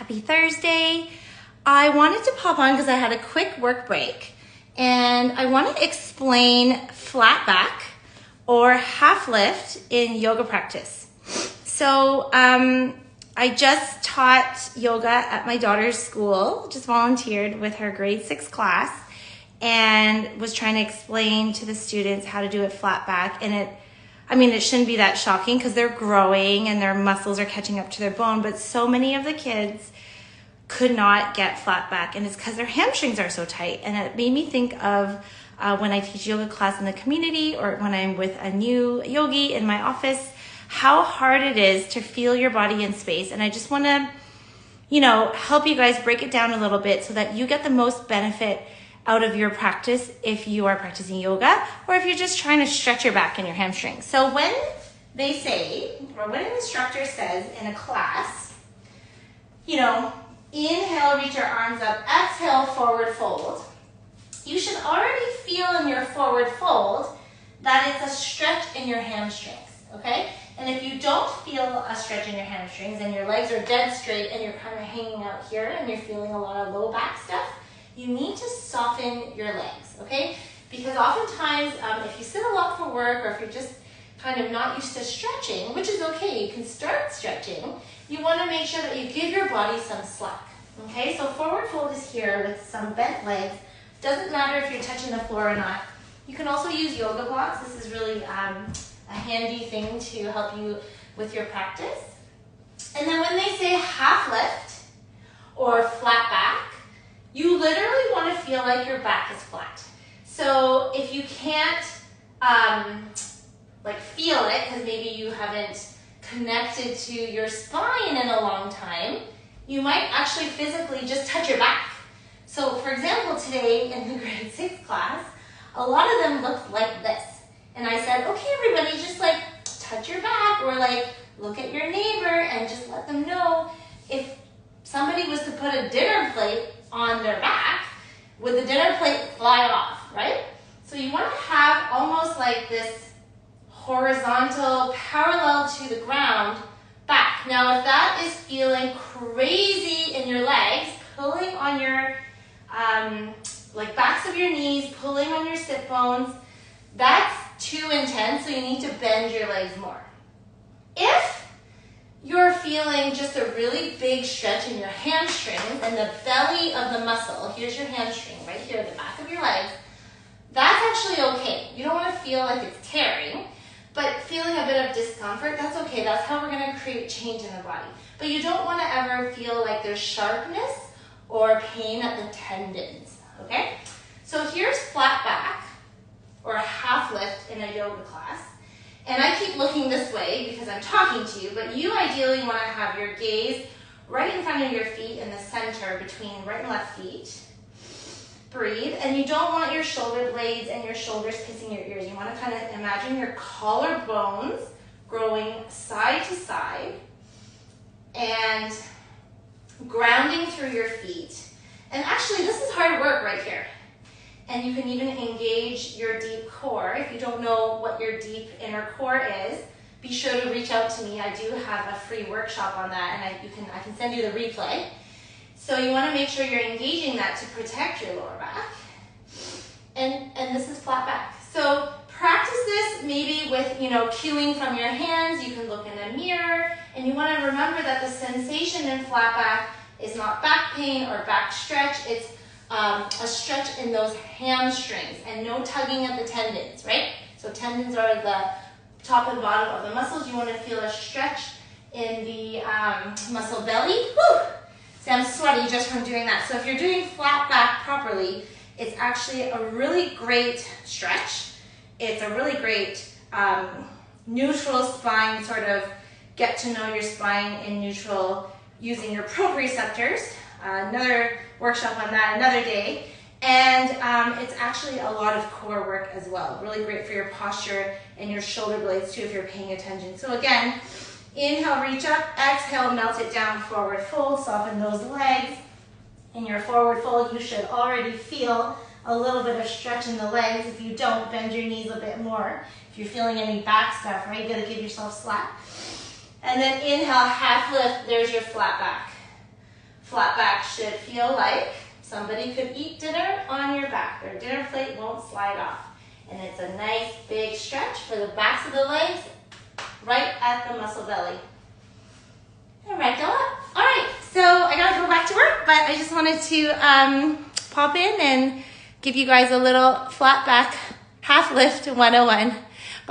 Happy Thursday. I wanted to pop on because I had a quick work break and I want to explain flat back or half lift in yoga practice. So I just taught yoga at my daughter's school, just volunteered with her grade 6 class and was trying to explain to the students how to do it flat back. And it shouldn't be that shocking because they're growing and their muscles are catching up to their bone, but so many of the kids could not get flat back, and it's because their hamstrings are so tight. And it made me think of when I teach yoga class in the community or when I'm with a new yogi in my office, how hard it is to feel your body in space. And I just want to, help you guys break it down a little bit so that you get the most benefit out of your practice if you are practicing yoga or if you're just trying to stretch your back and your hamstrings. So when they say, or when an instructor says in a class, inhale, reach your arms up, exhale, forward fold, you should already feel in your forward fold that it's a stretch in your hamstrings, okay? And if you don't feel a stretch in your hamstrings and your legs are dead straight and you're kind of hanging out here and you're feeling a lot of low back stuff, you need to soften your legs, okay? Because oftentimes, if you sit a lot for work or if you're just kind of not used to stretching, which is okay, you can start stretching, you want to make sure that you give your body some slack, okay? So forward fold is here with some bent legs. Doesn't matter if you're touching the floor or not. You can also use yoga blocks. This is really a handy thing to help you with your practice. And then when they say half lift or flat back, you literally want to feel like your back is flat. So if you can't feel it because maybe you haven't connected to your spine in a long time, you might actually physically just touch your back. So for example, today in the grade 6 class, a lot of them looked like this. And I said, okay, everybody, just touch your back or look at your neighbor and just let them know if somebody was to put a dinner plate on their back, would the dinner plate fly off, right? So you want to have almost like this horizontal, parallel to the ground back. Now, if that is feeling crazy in your legs, pulling on your backs of your knees, pulling on your sit bones, that's too intense, so you need to bend your legs more. If you're feeling just a really big stretch in your hamstrings and the belly of the muscle, here's your hamstring right here, the back of your legs, that's actually okay. You don't want to feel like it's tearing, but feeling a bit of discomfort, that's okay. That's how we're going to create change in the body. But you don't want to ever feel like there's sharpness or pain at the tendons, okay? So here's flat back or half lift in a yoga class. And I keep looking this way because I'm talking to you, but you ideally want to have your gaze right in front of your feet in the center between right and left feet. Breathe, and you don't want your shoulder blades and your shoulders kissing your ears. You want to kind of imagine your collarbones growing side to side and grounding through your feet. And actually, this is hard work right here. And you can even engage your deep core. If you don't know what your deep inner core is, be sure to reach out to me. I do have a free workshop on that, and I can send you the replay. So you want to make sure you're engaging that to protect your lower back. And this is flat back. So practice this maybe with, cueing from your hands. You can look in a mirror, and you want to remember that the sensation in flat back is not back pain or back stretch. It's a stretch in those hamstrings and no tugging at the tendons, right? So tendons are the top and bottom of the muscles. You want to feel a stretch in the muscle belly. Woo! See, I'm sweaty just from doing that. So if you're doing flat back properly, it's actually a really great stretch. It's a really great neutral spine, sort of get to know your spine in neutral using your proprioceptors. Another workshop on that another day. And it's actually a lot of core work as well. Really great for your posture and your shoulder blades too if you're paying attention. So again, inhale, reach up, exhale, melt it down, forward fold, soften those legs. In your forward fold, you should already feel a little bit of stretch in the legs. If you don't, bend your knees a bit more. If you're feeling any back stuff, right, you gotta give yourself slack. And then inhale, half lift, there's your flat back. flat back should feel like. Somebody could eat dinner on your back. Their dinner plate won't slide off. And it's a nice big stretch for the backs of the legs, right at the muscle belly. And ragdoll up. All right, so I gotta go back to work, but I just wanted to pop in and give you guys a little flat back half lift 101.